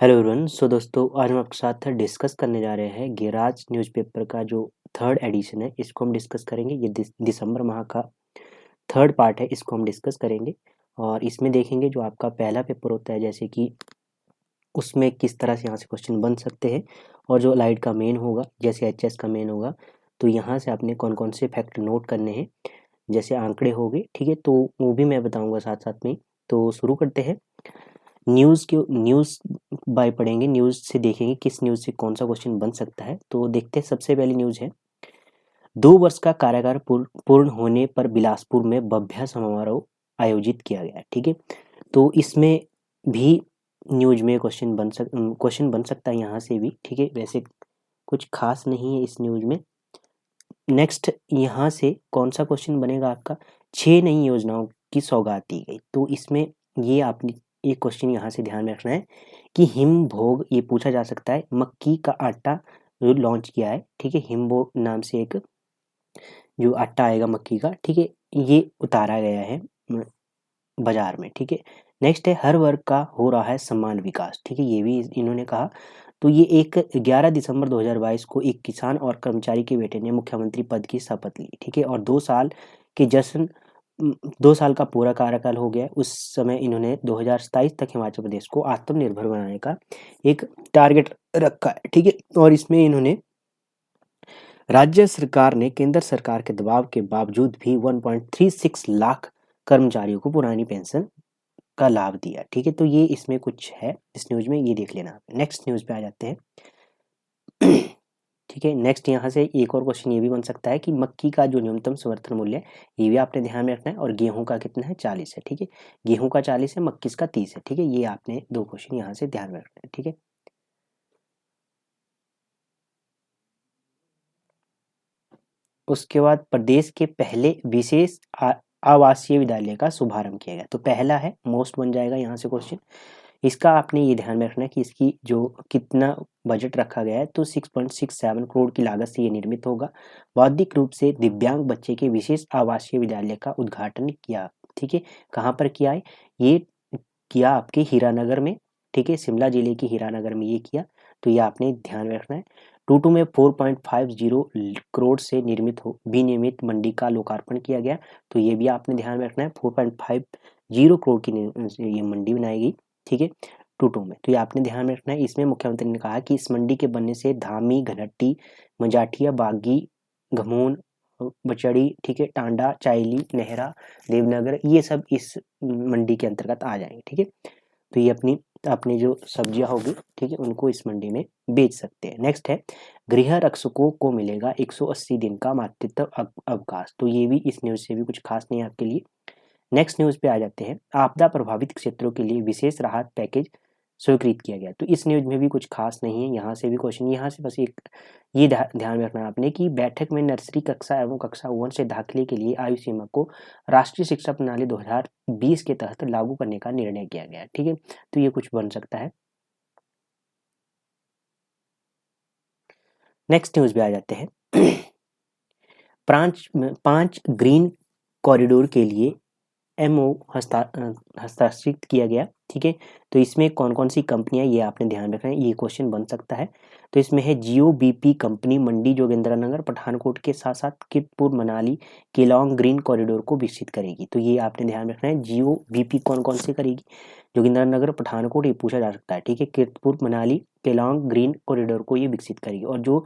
Hello everyone. सो दोस्तों, आज हम आपके साथ डिस्कस करने जा रहे हैं गेराज न्यूज़पेपर का जो थर्ड एडिशन है, इसको हम डिस्कस करेंगे। ये दिसंबर माह का थर्ड पार्ट है, इसको हम डिस्कस करेंगे। और इसमें देखेंगे जो आपका पहला पेपर होता है, जैसे कि उसमें किस तरह से यहाँ से क्वेश्चन बन सकते हैं, और जो अलाइड का मेन होगा, जैसे एचएस का मेन होगा, तो यहाँ से आपने कौन कौन से फैक्ट नोट करने हैं, जैसे आंकड़े हो गए, ठीक है, तो वो भी मैं बताऊँगा साथ साथ में। तो शुरू करते हैं। न्यूज़ बाय पढ़ेंगे, न्यूज़ से देखेंगे किस न्यूज़ से कौन सा क्वेश्चन बन सकता है। तो देखते हैं, सबसे पहली न्यूज़ है, 2 वर्ष का कार्यकाल पूर्ण होने पर बिलासपुर में भव्य समारोह आयोजित किया गया। ठीक है, तो इसमें भी न्यूज़ में क्वेश्चन बन सकता है यहाँ से भी। ठीक है, वैसे कुछ खास नहीं है इस न्यूज़ में। नेक्स्ट, यहाँ से कौन सा क्वेश्चन बनेगा आपका, 6 नई योजनाओं की सौगात दी गई। तो इसमें ये आपने एक क्वेश्चन यहाँ से ध्यान में रखना है कि हिमभोग, ये पूछा जा सकता है, मक्की का आटा जो लॉन्च किया है। ठीक है, हिमभोग नाम से एक जो आटा आएगा मक्की का, ठीक है, ये उतारा गया है बाजार में। ठीक है, नेक्स्ट है, हर वर्ग का हो रहा है समान विकास। ठीक है, ये भी इन्होंने कहा। तो ये एक 11 दिसंबर 2022 को एक किसान और कर्मचारी के बेटे ने मुख्यमंत्री पद की शपथ ली। ठीक है, और 2 साल के जश्न 2 साल का पूरा कार्यकाल हो गया। उस समय इन्होंने 2027 तक हिमाचल प्रदेश को आत्मनिर्भर बनाने का एक टारगेट रखा है। ठीक है, और इसमें इन्होंने राज्य सरकार ने केंद्र सरकार के दबाव के बावजूद भी 1.36 लाख कर्मचारियों को पुरानी पेंशन का लाभ दिया। ठीक है, तो ये इसमें कुछ है इस न्यूज़ में, ये देख लेना। नेक्स्ट न्यूज़ पे आ जाते हैं। ठीक है, नेक्स्ट यहाँ से एक और क्वेश्चन ये भी बन सकता है कि मक्की का जो न्यूनतम समर्थन मूल्य है, ये भी आपने ध्यान में रखना है। और गेहूं का कितना है, 40 है। ठीक है, गेहूं का 40 है, मक्की का 30 है। ठीक है, ये आपने 2 क्वेश्चन यहाँ से ध्यान में रखना है। ठीक है, उसके बाद प्रदेश के पहले विशेष आवासीय विद्यालय का शुभारंभ किया गया। तो पहला है, मोस्ट बन जाएगा यहाँ से क्वेश्चन। इसका आपने ये ध्यान में रखना है कि इसकी जो कितना बजट रखा गया है, तो 6.67 करोड़ की लागत से ये निर्मित होगा। बौद्धिक रूप से दिव्यांग बच्चे के विशेष आवासीय विद्यालय का उद्घाटन किया। ठीक है, कहाँ पर किया है, ये किया आपके हीरानगर में। ठीक है, शिमला जिले के हीरानगर में ये किया। तो ये आपने ध्यान में रखना है। टूटू में 4.50 करोड़ से निर्मित हो विनिर्मित मंडी का लोकार्पण किया गया। तो ये भी आपने ध्यान में रखना है, 4.50 करोड़ की ये मंडी बनाएगी। ठीक है, टूटू में, तो ये आपने ध्यान में रखना है। इसमें मुख्यमंत्री ने कहा कि इस मंडी के बनने से धामी, घनट्टी, मजाठिया, बागी, घमून, बचड़ी, ठीक है, टांडा, चाइली, नेहरा, देवनगर, ये सब इस मंडी के अंतर्गत आ जाएंगे। ठीक है, तो ये अपनी अपनी जो सब्जियां होगी, ठीक है, उनको इस मंडी में बेच सकते हैं। नेक्स्ट है, गृह रक्षकों को मिलेगा 180 दिन का मातृत्व अवकाश। तो ये भी इस न्यूज़ से भी कुछ खास नहीं है आपके लिए। नेक्स्ट न्यूज़ पे आ जाते हैं, आपदा प्रभावित क्षेत्रों के लिए विशेष राहत पैकेज स्वीकृत किया गया। तो इस न्यूज़ में भी कुछ खास नहीं है, यहाँ से भी क्वेश्चन, यहाँ से बस एक ये ध्यान में रखना है आपने कि बैठक में नर्सरी कक्षा एवं कक्षा 1 से दाखिले के लिए आयु सीमा को राष्ट्रीय शिक्षा प्रणाली 2020 के तहत लागू करने का निर्णय किया गया। ठीक है, तो ये कुछ बन सकता है। नेक्स्ट न्यूज़ पे आ जाते हैं। 5 ग्रीन कॉरिडोर के लिए एमओ हस्ताक्षरित किया गया। ठीक है, तो इसमें कौन कौन सी कंपनियां, ये आपने ध्यान रखना है, ये क्वेश्चन बन सकता है। तो इसमें है जियो बीपी कंपनी मंडी जोगिंद्रनगर पठानकोट के साथ साथ किरतपुर मनाली केलॉन्ग ग्रीन कॉरिडोर को विकसित करेगी। तो ये आपने ध्यान रखना है, जियो बीपी कौन कौन से करेगी, जोगिंद्रनगर पठानकोट, ये पूछा जा सकता है। ठीक है, किरतपुर मनाली केलॉन्ग ग्रीन कॉरिडोर को ये विकसित करेगी। और जो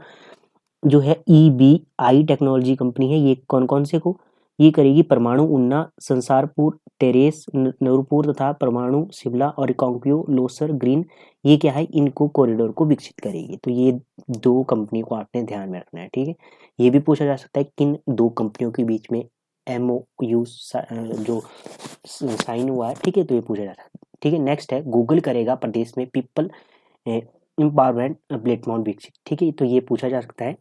जो है ईबीआई टेक्नोलॉजी कंपनी है, ये कौन कौन से को ये करेगी, परमाणु उन्ना, संसारपुर, टेरेस, नूरपुर तथा परमाणु शिमला और रिकांगपिओ लोसर ग्रीन, ये क्या है, इनको कॉरिडोर को विकसित करेगी। तो ये 2 कंपनी को आपने ध्यान में रखना है। ठीक है, ये भी पूछा जा सकता है किन 2 कंपनियों के बीच में एमओयू जो साइन हुआ है। ठीक है, तो ये पूछा जा सकता है। ठीक है, नेक्स्ट है, गूगल करेगा प्रदेश में पीपल एम्पावरमेंट प्लेटफॉर्म विकसित। ठीक है, तो ये पूछा जा सकता है।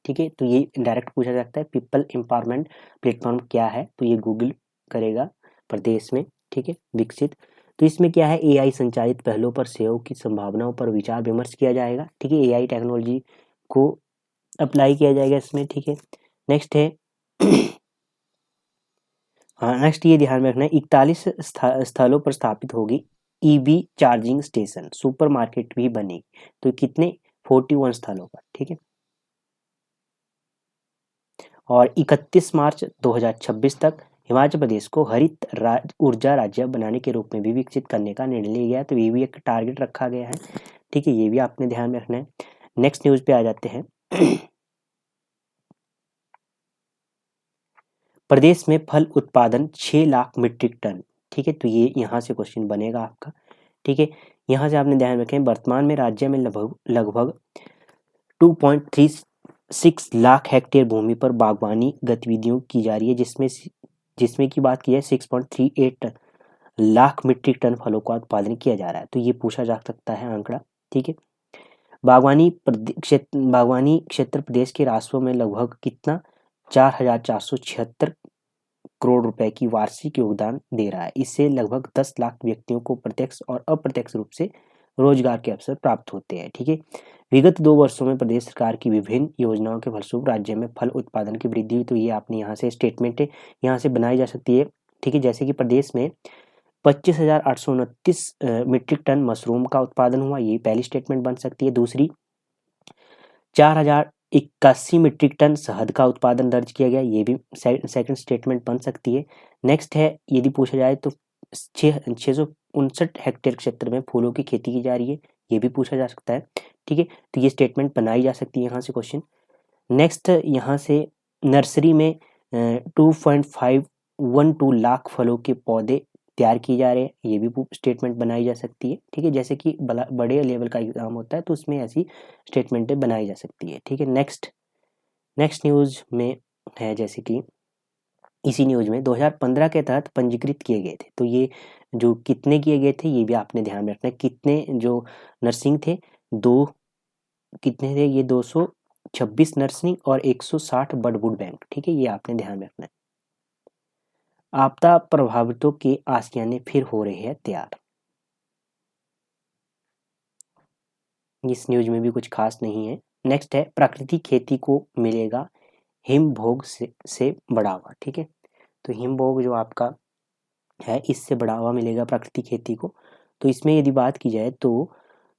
ठीक है, तो ये डायरेक्ट पूछा जा सकता है, पीपल एम्पावरमेंट प्लेटफॉर्म क्या है, तो ये गूगल करेगा प्रदेश में। ठीक है, विकसित। तो इसमें क्या है, एआई संचालित पहलों पर सहयोग की संभावनाओं पर विचार विमर्श किया जाएगा। ठीक है, एआई टेक्नोलॉजी को अप्लाई किया जाएगा इसमें। ठीक है, नेक्स्ट है हाँ, नेक्स्ट ये ध्यान में रखना है, 41 स्थलों पर स्थापित होगी EV charging station, super market भी बनेगी। तो कितने 41 स्थलों पर, ठीक है। और 31 मार्च 2026 तक हिमाचल प्रदेश को हरित ऊर्जा राज्य बनाने के रूप में भी विकसित करने का निर्णय लिया गया। तो ये भी एक टारगेट रखा गया है, ठीक है, ये भी आपने ध्यान में रखना है। नेक्स्ट न्यूज पे आ जाते हैं। प्रदेश में फल उत्पादन 6 लाख मीट्रिक टन, ठीक है। तो ये यहाँ से क्वेश्चन बनेगा आपका, ठीक है। यहाँ से आपने ध्यान रखें, वर्तमान में राज्य में लगभग 2.36 लाख हेक्टेयर भूमि पर बागवानी गतिविधियों की जा रही है, जिसमें की बात की जाए 6.38 लाख मीट्रिक टन फलों का उत्पादन किया जा रहा है। तो ये पूछा जा सकता है आंकड़ा, ठीक है। बागवानी क्षेत्र प्रदेश के राजस्व में लगभग कितना 4,476 करोड़ रुपए की वार्षिक योगदान दे रहा है। इससे लगभग 10 लाख व्यक्तियों को प्रत्यक्ष और अप्रत्यक्ष रूप से रोजगार के अवसर प्राप्त होते हैं, ठीक है। विगत 2 वर्षों में प्रदेश सरकार की विभिन्न योजनाओं के फलस्वरूप राज्य में फल उत्पादन की वृद्धि हुई। तो ये आपने यहाँ से स्टेटमेंट है, यहाँ से बनाई जा सकती है, ठीक है। जैसे कि प्रदेश में 25,829 मीट्रिक टन मशरूम का उत्पादन हुआ, ये पहली स्टेटमेंट बन सकती है। दूसरी, 4,081 मीट्रिक टन शहद का उत्पादन दर्ज किया गया, ये भी सेकंड स्टेटमेंट बन सकती है। नेक्स्ट है, यदि पूछा जाए तो 659 हेक्टेयर क्षेत्र में फूलों की खेती की जा रही है, ये भी पूछा जा सकता है, ठीक है। तो ये स्टेटमेंट बनाई जा सकती है यहाँ से क्वेश्चन। नेक्स्ट, यहाँ से नर्सरी में 2.512 लाख फलों के पौधे तैयार किए जा रहे हैं, ये भी स्टेटमेंट बनाई जा सकती है, ठीक है। जैसे कि बड़े लेवल का एग्जाम होता है तो उसमें ऐसी स्टेटमेंटें बनाई जा सकती है, ठीक है। नेक्स्ट न्यूज में है, जैसे कि इसी न्यूज में 2015 के तहत पंजीकृत किए गए थे। तो ये जो कितने किए गए थे, ये भी आपने ध्यान में रखना है। कितने जो नर्सिंग थे, कितने थे ये, 226 नर्सिंग और 160 बर्डवुड बैंक, ठीक है, ये आपने ध्यान में रखना है। आपदा प्रभावितों के आशियाने फिर हो रहे हैं तैयार। इस न्यूज में भी कुछ खास नहीं है। नेक्स्ट है, प्राकृतिक खेती को मिलेगा हिमभोग से बढ़ावा, ठीक है। तो हिमभोग जो आपका है, इससे बढ़ावा मिलेगा प्राकृतिक खेती को। तो इसमें यदि बात की जाए तो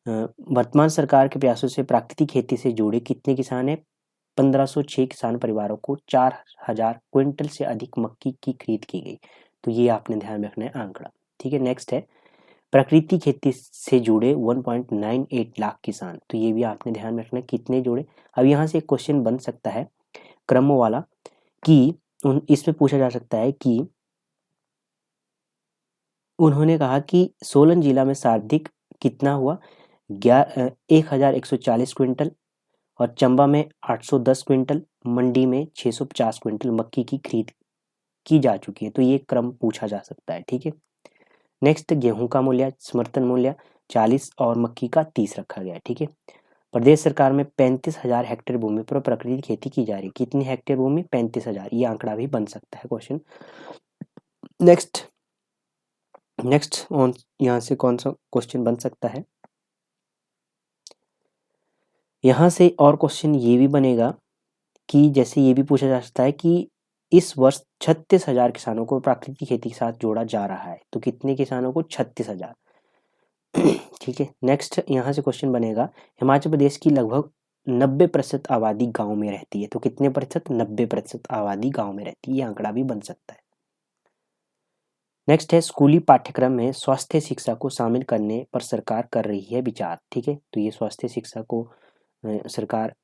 वर्तमान सरकार के प्रयासों से प्राकृतिक खेती से जुड़े कितने किसान हैं, 1506 किसान परिवारों को 4,000 क्विंटल से अधिक मक्की की खरीद की गई। तो ये आपने ध्यान में रखना है आंकड़ा, ठीक है। नेक्स्ट है, प्राकृतिक खेती से जुड़े 1.98 लाख किसान। तो ये भी आपने ध्यान में रखना है कितने जुड़े। अब यहाँ से एक क्वेश्चन बन सकता है क्रम वाला, कि इसमें पूछा जा सकता है कि उन्होंने कहा कि सोलन जिला में सर्वाधिक कितना हुआ, 1,140 क्विंटल, और चंबा में 810 क्विंटल, मंडी में 650 क्विंटल मक्की की खरीद की जा चुकी है। तो ये क्रम पूछा जा सकता है, ठीक है। नेक्स्ट, गेहूं का मूल्य, समर्थन मूल्य 40 और मक्की का 30 रखा गया है, ठीक है। प्रदेश सरकार में 35,000 हेक्टेयर भूमि पर प्राकृतिक खेती की जा रही है। कितनी हेक्टेयर भूमि, 35,000, ये आंकड़ा भी बन सकता है क्वेश्चन। नेक्स्ट ऑन यहाँ से कौन सा क्वेश्चन बन सकता है, यहाँ से और क्वेश्चन ये भी बनेगा कि जैसे ये भी पूछा जा सकता है कि इस वर्ष 36,000 किसानों को प्राकृतिक खेती के साथ जोड़ा जा रहा है। तो कितने किसानों को, 36,000, ठीक है। नेक्स्ट यहाँ से क्वेश्चन बनेगा, हिमाचल प्रदेश की लगभग 90% आबादी गांव में रहती है। तो कितने प्रतिशत, 90% आबादी गांव में रहती है, ये आंकड़ा भी बन सकता है। नेक्स्ट है, स्कूली पाठ्यक्रम में स्वास्थ्य शिक्षा को शामिल करने पर सरकार कर रही है विचार, ठीक है। तो ये स्वास्थ्य शिक्षा को सरकार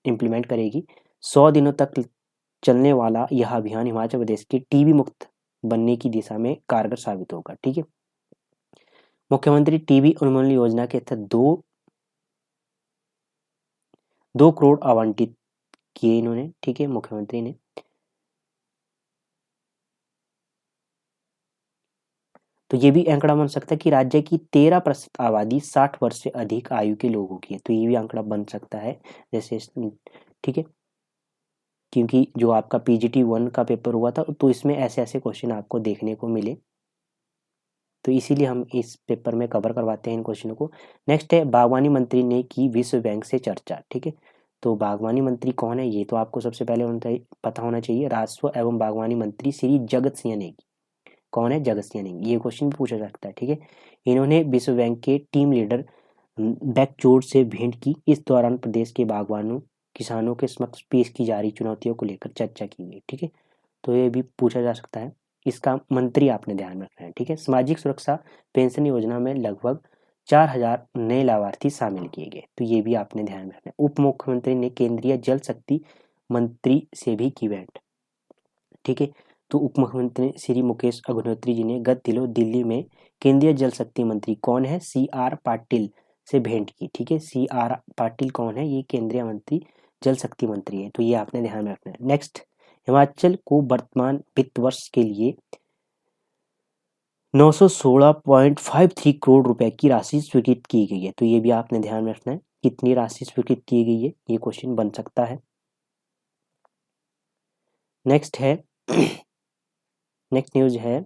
इम्प्लीमेंट करेगी। 100 दिनों तक चलने वाला यह अभियान हिमाचल प्रदेश के टीबी मुक्त बनने की दिशा में कारगर साबित होगा, ठीक है। मुख्यमंत्री टीबी उन्मूलन योजना के तहत 2 करोड़ आवंटित किए इन्होंने, ठीक है, मुख्यमंत्री ने। तो ये भी आंकड़ा बन सकता है कि राज्य की 13% आबादी 60 वर्ष से अधिक आयु के लोगों की है। तो ये भी आंकड़ा बन सकता है, जैसे, ठीक है, क्योंकि जो आपका PGT 1 का पेपर हुआ था तो इसमें ऐसे ऐसे क्वेश्चन आपको देखने को मिले, तो इसीलिए हम इस पेपर में कवर करवाते हैं इन क्वेश्चनों को। नेक्स्ट है, बागवानी मंत्री ने की विश्व बैंक से चर्चा, ठीक है। तो बागवानी मंत्री कौन है, ये तो आपको सबसे पहले पता होना चाहिए। राजस्व एवं बागवानी मंत्री श्री जगत सिंह नेगी। कौन है? जगत सिंह नेगी। ये क्वेश्चन भी पूछा जा सकता है, ठीक है। इन्होंने विश्व बैंक के टीम लीडर बैकजोड़ से भेंट की। इस दौरान प्रदेश के बागवानों किसानों के समक्ष पेश की जा रही चुनौतियों को लेकर चर्चा की गई, ठीक है। तो ये भी पूछा जा सकता है। इसका मंत्री आपने ध्यान रखना है, ठीक है। सामाजिक सुरक्षा पेंशन योजना में लगभग 4000 नए लाभार्थी शामिल किए गए, तो ये भी आपने ध्यान रखना है। उप मुख्यमंत्री ने केंद्रीय जल शक्ति मंत्री से भी की भेंट, ठीक है। तो उप मुख्यमंत्री श्री मुकेश अग्निहोत्री जी ने गत दिनों दिल्ली में केंद्रीय जल शक्ति मंत्री कौन है? CR पाटिल से भेंट की, ठीक है। CR पाटिल कौन है? ये केंद्रीय मंत्री जल शक्ति मंत्री है, तो ये आपने ध्यान में रखना है। नेक्स्ट, हिमाचल को वर्तमान वित्त वर्ष के लिए 916.53 करोड़ रुपए की राशि स्वीकृत की गई है, तो ये भी आपने ध्यान में रखना है। कितनी राशि स्वीकृत की गई है, ये क्वेश्चन बन सकता है। नेक्स्ट है नेक्स्ट न्यूज है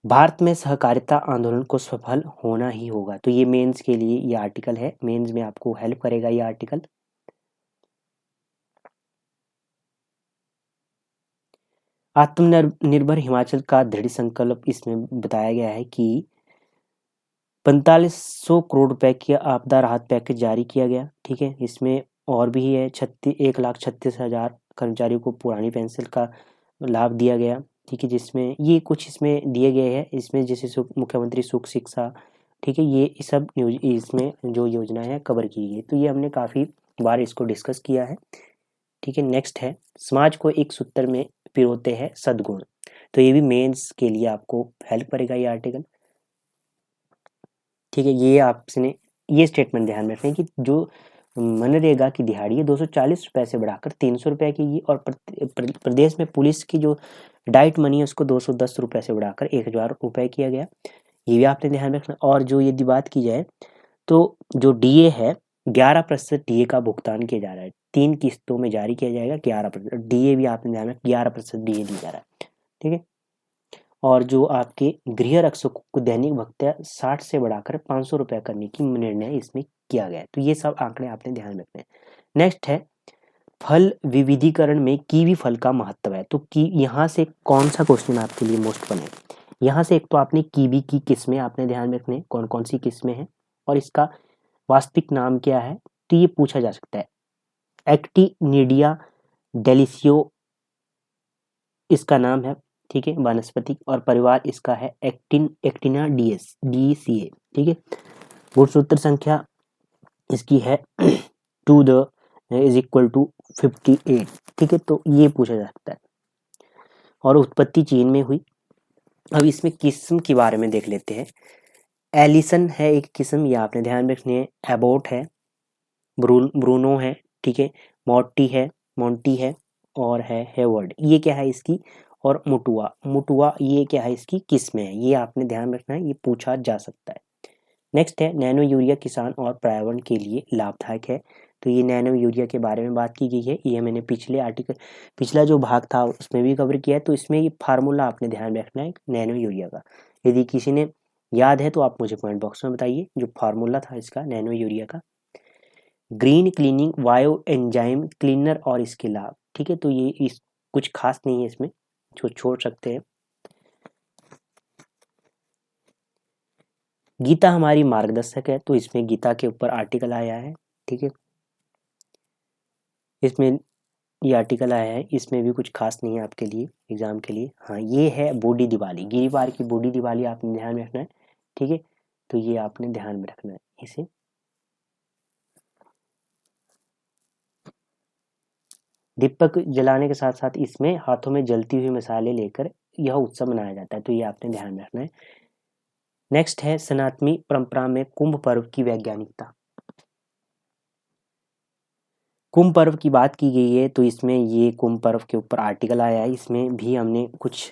भारत में सहकारिता आंदोलन को सफल होना ही होगा, तो ये मेंस के लिए ये आर्टिकल है। मेंस में आपको हेल्प करेगा ये आर्टिकल। आत्मनिर्भर हिमाचल का दृढ़ संकल्प इसमें बताया गया है कि 4500 करोड़ रुपए की आपदा राहत पैकेज जारी किया गया, ठीक है। इसमें और भी है 1,36,000 कर्मचारियों को पुरानी पेंशन का लाभ दिया गया, ठीक है। जिसमें ये कुछ इसमें दिए गए हैं, इसमें जैसे मुख्यमंत्री सुख शिक्षा, ठीक है। ये सब न्यूज इसमें जो योजना है कवर की गई, तो ये हमने काफ़ी बार इसको डिस्कस किया है, ठीक है। नेक्स्ट है समाज को एक सूत्र में पिरोते हैं सद्गुण, तो ये भी मेंस के लिए आपको हेल्प करेगा ये आर्टिकल, ठीक है। ये आपने ये स्टेटमेंट ध्यान में रखें कि जो मनरेगा की दिहाड़ी है 240 रुपये से बढ़ाकर 300 रुपये की गई, और प्रदेश में पुलिस की जो डाइट मनी है उसको 210 रुपये से बढ़ाकर 1000 रुपये किया गया, ये भी आपने ध्यान में रखना। और जो यदि बात की जाए तो जो DA है 11% DA का भुगतान किया जा रहा है, 3 किस्तों में जारी किया जाएगा 11%। DA भी आपने ध्यान में 11% DA दिया जा रहा है, ठीक है। और जो आपके गृह रक्षकों को दैनिक भत्ता 60 से बढ़ाकर 500 रुपये करने की निर्णय इसमें किया गया है, तो ये सब आंकड़े आपने ध्यान में रखने हैं। नेक्स्ट है फल विविधीकरण में कीवी फल का महत्व है, तो की यहाँ से कौन सा क्वेश्चन आपके लिए मोस्ट बने? यहाँ से एक तो आपने कीवी की किस्में आपने ध्यान में रखने, कौन कौन सी किस्में हैं और इसका वास्तविक नाम क्या है, तो ये पूछा जा सकता है। एक्टिनिडिया डेलिसियो इसका नाम है, ठीक है, वनस्पति, और परिवार इसका है एक्टिना DCA, ठीक है। गुणसूत्र संख्या इसकी है 2 इज इक्वल टू 58, ठीक है। तो ये पूछा जा सकता है। और उत्पत्ति चीन में हुई। अब इसमें किस्म के बारे में देख लेते हैं। एलिसन है एक किस्म, ये आपने ध्यान रखनी है। एबोट है, ब्रूनो है, ठीक है। मोंटी है और है हेवर्ड, ये क्या है इसकी। और मुटुआ ये क्या है इसकी किस्में है, ये आपने ध्यान रखना है, ये पूछा जा सकता है। नेक्स्ट है नैनो यूरिया किसान और पर्यावरण के लिए लाभदायक है, तो ये नैनो यूरिया के बारे में बात की गई है। ये मैंने पिछला जो भाग था उसमें भी कवर किया है, तो इसमें ये फार्मूला आपने ध्यान रखना है नैनो यूरिया का। यदि किसी ने याद है तो आप मुझे कमेंट बॉक्स में बताइए जो फार्मूला था इसका नैनो यूरिया का। Green cleaning bio enzyme cleaner और इसके लाभ, ठीक है। तो ये कुछ खास नहीं है इसमें, जो छोड़ सकते हैं। गीता हमारी मार्गदर्शक है, तो इसमें गीता के ऊपर आर्टिकल आया है, ठीक है। इसमें ये आर्टिकल आया है, इसमें भी कुछ खास नहीं है आपके लिए एग्जाम के लिए। हाँ, ये है बूढ़ी दिवाली, गिरिवार की बूढ़ी दिवाली आपने ध्यान में रखना है, ठीक है। तो ये आपने ध्यान में रखना है इसे। दीपक जलाने के साथ साथ इसमें हाथों में जलती हुई मिसालें लेकर यह उत्सव मनाया जाता है, तो ये आपने ध्यान में रखना है। नेक्स्ट है सनातनी परंपरा में कुंभ पर्व की वैज्ञानिकता। कुंभ पर्व की बात की गई है, तो इसमें ये कुंभ पर्व के ऊपर आर्टिकल आया है। इसमें भी हमने कुछ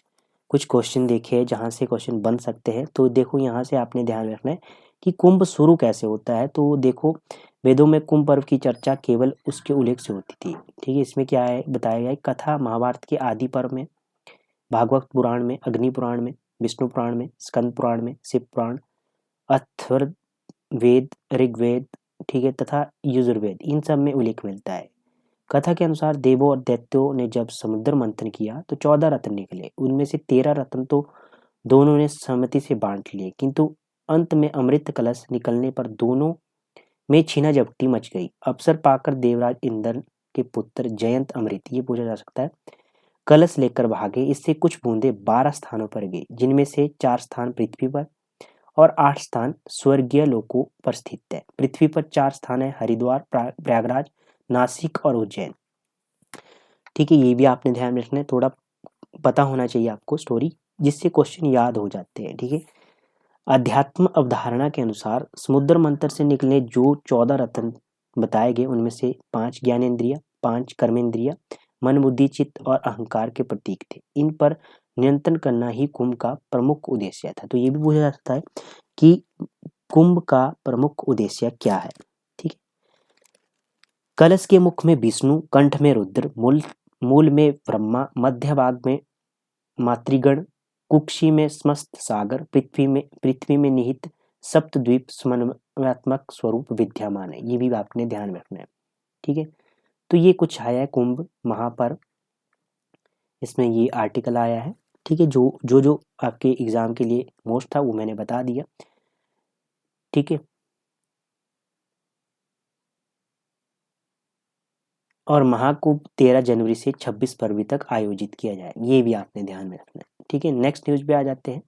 क्वेश्चन देखे हैं जहाँ से क्वेश्चन बन सकते हैं। तो देखो यहाँ से आपने ध्यान रखना है कि कुंभ शुरू कैसे होता है। तो देखो वेदों में कुंभ पर्व की चर्चा केवल उसके उल्लेख से होती थी, ठीक है। इसमें क्या है बताया गया है, कथा महाभारत के आदि पर्व में, भागवत पुराण में, अग्नि पुराण में, विष्णु पुराण में, स्कंद पुराण में, शिव पुराण, अथर्ववेद, ऋग्वेद, ठीक है, तथा यजुर्वेद, इन सब में उल्लेख मिलता है। कथा के अनुसार देवों और दैत्यों ने जब समुद्र मंथन किया तो 14 रत्न निकले। उनमें से 13 रत्न तो दोनों ने सहमति से बांट लिए, किंतु अंत में अमृत कलश निकलने पर दोनों में छीना झपटी मच गई। अवसर पाकर देवराज इंद्र के पुत्र जयंत अमृत, ये पूछा जा सकता है, कलश लेकर भागे। इससे कुछ बूंदे 12 स्थानों पर गई, जिनमें से 4 स्थान पृथ्वी पर और 8 स्थान स्वर्गीय लोकों पर स्थित है। पृथ्वी पर 4 स्थान है, हरिद्वार, प्रयागराज, नासिक और उज्जैन। ठीक है, ये भी आपने ध्यान रखना है, थोड़ा पता होना चाहिए आपको स्टोरी, जिससे क्वेश्चन याद हो जाते हैं। ठीक है, अध्यात्म अवधारणा के अनुसार समुद्र मंथन से निकले जो 14 रत्न बताए गए, उनमें से 5 ज्ञानेंद्रिय, 5 कर्मेंद्रिय, मन, बुद्धि, चित्त और अहंकार के प्रतीक थे। इन पर नियंत्रण करना ही कुंभ का प्रमुख उद्देश्य था। तो ये भी पूछा जा सकता है कि कुंभ का प्रमुख उद्देश्य क्या है। ठीक है, कलश के मुख में विष्णु, कंठ में रुद्र, मूल में ब्रह्मा, मध्य भाग में मातृगण, कुक्षी में समस्त सागर, पृथ्वी में निहित सप्तद्वीप समन्वयात्मक स्वरूप विद्यमान है। ये भी आपने ध्यान रखना है। ठीक है, तो ये कुछ आया है कुंभ महापर्व, इसमें ये आर्टिकल आया है। ठीक है, जो आपके एग्जाम के लिए मोस्ट था वो मैंने बता दिया। ठीक है, और महाकुंभ 13 जनवरी से 26 फरवरी तक आयोजित किया जाए, ये भी आपने ध्यान में रखना है। ठीक है, नेक्स्ट न्यूज पे आ जाते हैं।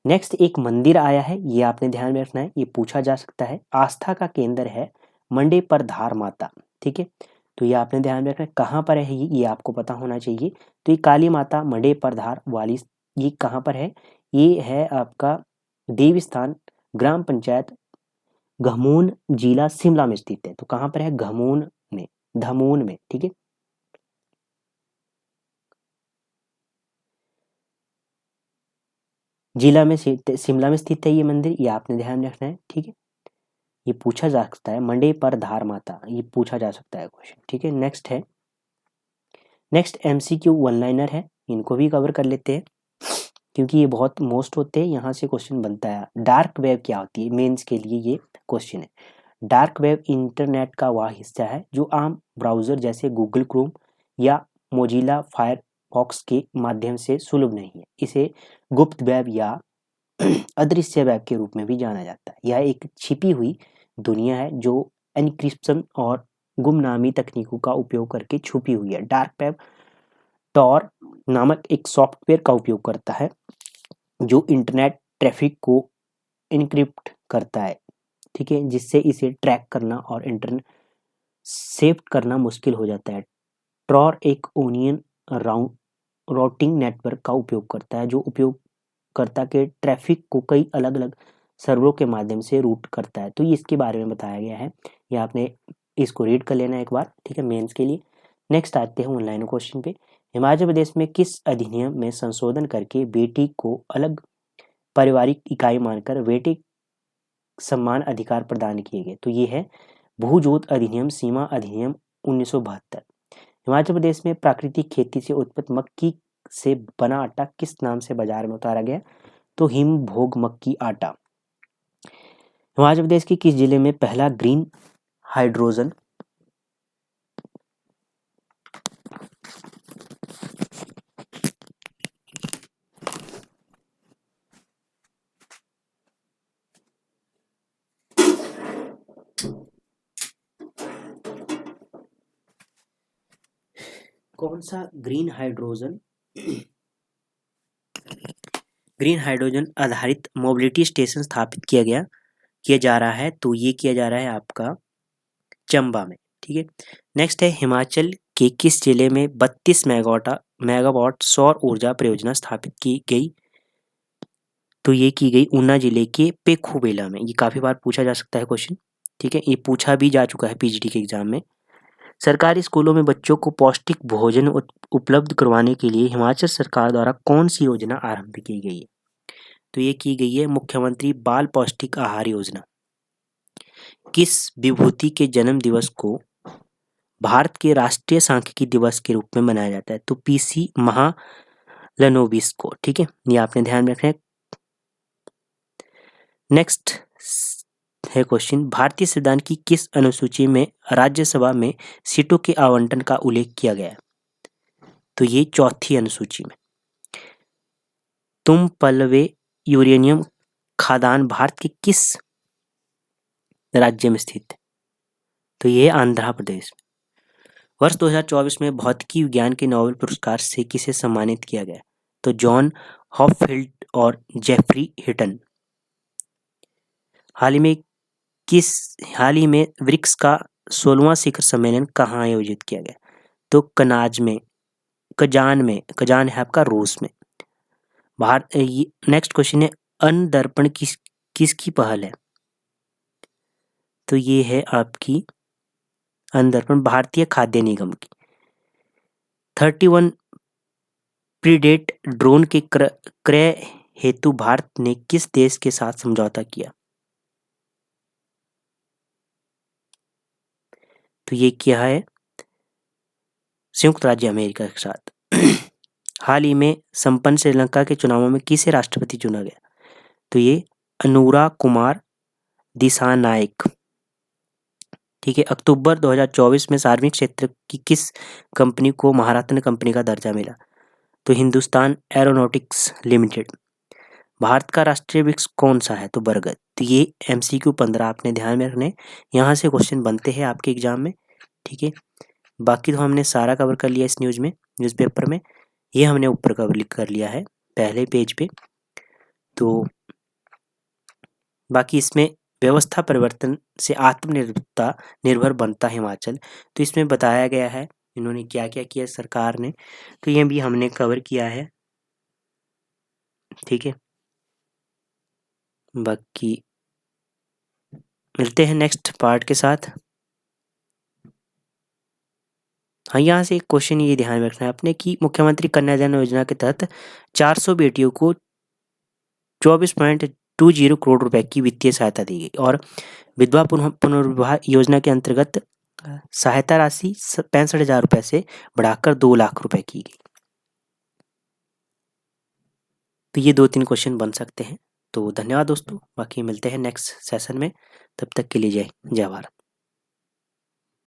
नेक्स्ट एक मंदिर आया है, ये आपने ध्यान में रखना है, ये पूछा जा सकता है। आस्था का केंद्र है मंडे पर धार माता। ठीक है, तो ये आपने ध्यान में रखना है, कहाँ पर है ये आपको पता होना चाहिए। तो ये काली माता मंडे पर धार वाली, ये कहाँ पर है, ये है आपका देव स्थान, ग्राम पंचायत घमून, जिला शिमला में स्थित है। तो कहाँ पर है, घमून में, धमून में। ठीक है, जिला में शिमला में स्थित है ये मंदिर, ये आपने ध्यान रखना है। ठीक है, ये पूछा जा सकता है, मंडे पर धार माता, ये पूछा जा सकता है क्वेश्चन। ठीक है, नेक्स्ट है, नेक्स्ट एमसीक्यू वन लाइनर है, इनको भी कवर कर लेते हैं क्योंकि ये बहुत मोस्ट होते हैं, यहाँ से क्वेश्चन बनता है। डार्क वेब क्या होती है, मेंस के लिए ये क्वेश्चन है। डार्क वेब इंटरनेट का वह हिस्सा है जो आम ब्राउजर जैसे गूगल क्रोम या मोजिला फायरफॉक्स के माध्यम से सुलभ नहीं है। इसे गुप्त वेब या अदृश्य वेब के रूप में भी जाना जाता है। यह एक छिपी हुई दुनिया है जो एन्क्रिप्शन और गुमनामी तकनीकों का उपयोग करके छुपी हुई है। डार्क वेब टॉर नामक एक सॉफ्टवेयर का उपयोग करता है जो इंटरनेट ट्रैफिक को एन्क्रिप्ट करता है। ठीक है, जिससे इसे ट्रैक करना और इंटरनेट सेव करना मुश्किल हो जाता है। ट्रॉर एक ओनियन राउटिंग नेटवर्क का उपयोग करता है जो उपयोगकर्ता के ट्रैफिक को कई अलग अलग सर्वरों के माध्यम से रूट करता है। तो ये इसके बारे में बताया गया है, ये आपने इसको रीड कर लेना एक बार। ठीक है, मेंस के लिए। नेक्स्ट आते हैं ऑनलाइन क्वेश्चन पे। हिमाचल प्रदेश में किस अधिनियम में संशोधन करके बेटी को अलग पारिवारिक इकाई मानकर बेटी सम्मान अधिकार प्रदान किए गए? तो ये है भूजोत अधिनियम, सीमा अधिनियम 1972। हिमाचल प्रदेश में प्राकृतिक खेती से उत्पन्न मक्की से बना आटा किस नाम से बाजार में उतारा गया? तो हिम भोग मक्की आटा। हिमाचल प्रदेश के किस जिले में पहला ग्रीन हाइड्रोजन कौन सा ग्रीन हाइड्रोजन आधारित मोबिलिटी स्टेशन स्थापित किया जा रहा है? तो ये किया जा रहा है आपका चंबा में। ठीक है, नेक्स्ट है हिमाचल के किस जिले में 32 मेगावाट सौर ऊर्जा परियोजना स्थापित की गई? तो ये की गई ऊना जिले के पेखुबेला में। ये काफी बार पूछा जा सकता है क्वेश्चन। ठीक है, ये पूछा भी जा चुका है पीजीटी के एग्जाम में। सरकारी स्कूलों में बच्चों को पौष्टिक भोजन उपलब्ध करवाने के लिए हिमाचल सरकार द्वारा कौन सी योजना आरंभ की गई है? तो ये की गई है मुख्यमंत्री बाल पौष्टिक आहार योजना। किस विभूति के जन्म दिवस को भारत के राष्ट्रीय सांख्यिकी दिवस के रूप में मनाया जाता है? तो पीसी महालनोबिस को। ठीक है, ये आपने ध्यान रखना है। नेक्स्ट है क्वेश्चन, भारतीय संविधान की किस अनुसूची में राज्यसभा में सीटों के आवंटन का उल्लेख किया गया है? तो ये चौथी अनुसूची में। तुम पल्लवे यूरेनियम खदान भारत के किस राज्य में स्थित है? तो ये आंध्र प्रदेश में। वर्ष 2024 में भौतिकी विज्ञान के नोबेल पुरस्कार से किसे सम्मानित किया गया? तो जॉन हॉपफील्ड और जेफरी हिटन। हाल ही में ब्रिक्स का 16वां शिखर सम्मेलन कहाँ आयोजित किया गया? तो कजान है आपका रूस में। नेक्स्ट क्वेश्चन है, अन्न दर्पण किसकी पहल है? तो ये है आपकी अन्न दर्पण भारतीय खाद्य निगम की। 31 प्रीडेट ड्रोन के क्रय हेतु भारत ने किस देश के साथ समझौता किया? तो ये क्या है? संयुक्त राज्य अमेरिका के साथ। हाल ही में संपन्न श्रीलंका के चुनावों में किसे राष्ट्रपति चुना गया? तो ये अनुरा कुमार दिसानायक। ठीक है। अक्टूबर 2024 में सार्वजनिक क्षेत्र की किस कंपनी को महारत्न कंपनी का दर्जा मिला? तो हिंदुस्तान एरोनॉटिक्स लिमिटेड। भारत का राष्ट्रीय वृक्ष कौन सा है? तो बरगद। तो ये MCQ 15 आपने ध्यान में रखने, यहाँ से क्वेश्चन बनते हैं आपके एग्जाम में। ठीक है। बाकी तो हमने सारा कवर कर लिया इस न्यूज़पेपर में। ये हमने ऊपर कवर कर लिया है पहले पेज पे। तो बाकी इसमें व्यवस्था परिवर्तन से आत्मनिर्भरता निर्भर बनता हिमाचल, तो इसमें बताया गया है इन्होंने क्या क्या किया सरकार ने, तो ये भी हमने कवर किया है। ठीक है। बाकी मिलते हैं नेक्स्ट पार्ट के साथ। हाँ, यहाँ से एक क्वेश्चन ये ध्यान में रखना है आपने कि मुख्यमंत्री कन्यादान योजना के तहत 400 बेटियों को 24.20 करोड़ रुपए की वित्तीय सहायता दी गई और विधवा पुनर्विवाह योजना के अंतर्गत सहायता राशि 65,000 रुपए से बढ़ाकर 2 लाख रुपए की गई। तो ये 2-3 क्वेश्चन बन सकते हैं। तो धन्यवाद दोस्तों, बाकी मिलते हैं नेक्स्ट सेशन में। तब तक के लिए जय भारत।